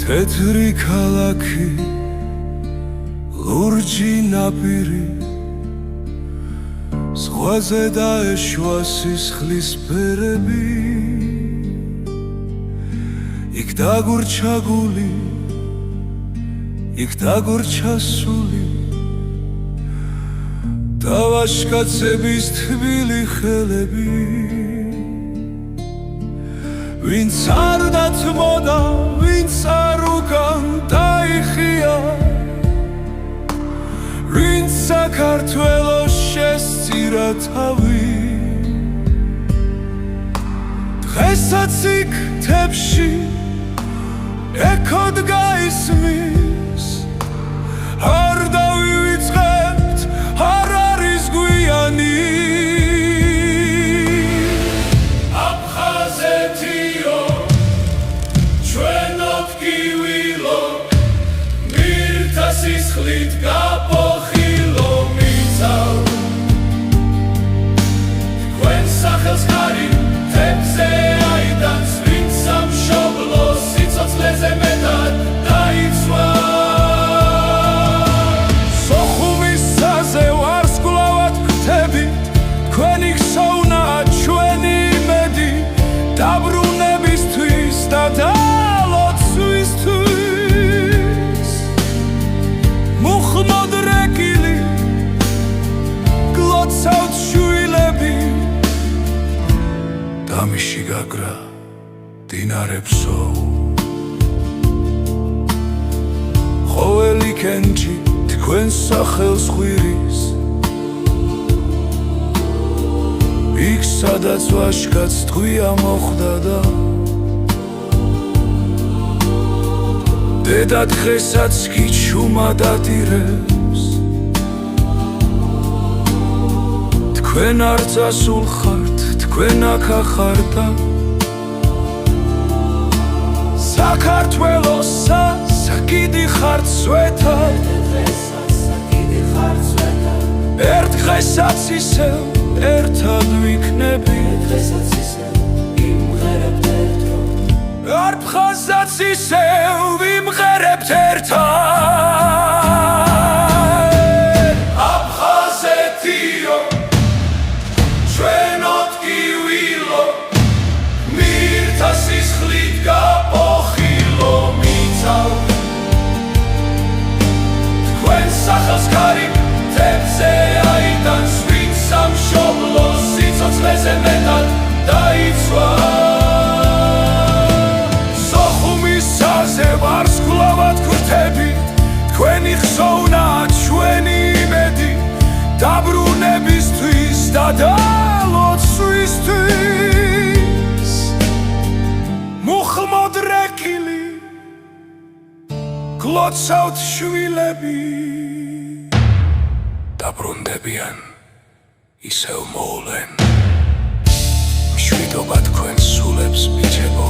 თეთრი ქალაქი, ლურჯი ნაპირი, ზღვაზე დაეშვა სისხლის ფერები. იქ დაგურჩა გული, იქ დაგურჩა სული, დავაშკაცების თბილი ხელები. ვინც არ დათმოდა, ვინც არ უკან დაიხია, ვინც საქართველოს შესწირა თავი. დღესაც იქ მთებში ეკოდ გაისმის, არ დავივიწყებთ, არ არის გვიანი. სისხლით გაპოხილო მიწავ, თქვენ სახელს ხარი თემზე აიდანს, ვინც სამშობლო სიცოცხლეზე მეტად დაიცვა. სოხუმისაზე ვარსკვლავად ხვდებით, თქვენი ხსოვნაა ჩვენი იმედი, დაბრუნებისთვის და დალოცვისთვის. მუხმოდრეკილი გლოცავთ შვილები, დამიში გაგრა დინარებსო. ყოველი კენჭი თქვენ სახელს ხვირის, იქ სადაც ვაშკაც ტყვია მოხდა და დედა დღესაც კი ჩუმად ადირებს. თქვენ არ წასულ ხართ, თქვენ აქ ახართ და საქართველოსა საკიდი ხართ სვეტად. ერთ დღესაც ისევ ერთად ვიქნებით, არ ფხაზაც ისევ ვიმღერებთ ერთად. აფხაზეთიო, ჩვენო ტკივილო, მირთა სისხლით გაპოხილო მიწავ, თქვენ სახელს ხარი თემზე აიდანს, ვინც სამშობლო სიცოცხლეზე მეტად დაიცვა. ვარსკვლავად ხვდებით, თქვენი ხსოვნაა ჩვენი იმედი, დაბრუნებისთვის და დალოცვისთვის. მუხმოდრეკილი გლოცავთ შვილები, დაბრუნდებიან ისევ მოვლენ. მშვიდობა თქვენ სულებს ბიჭებო.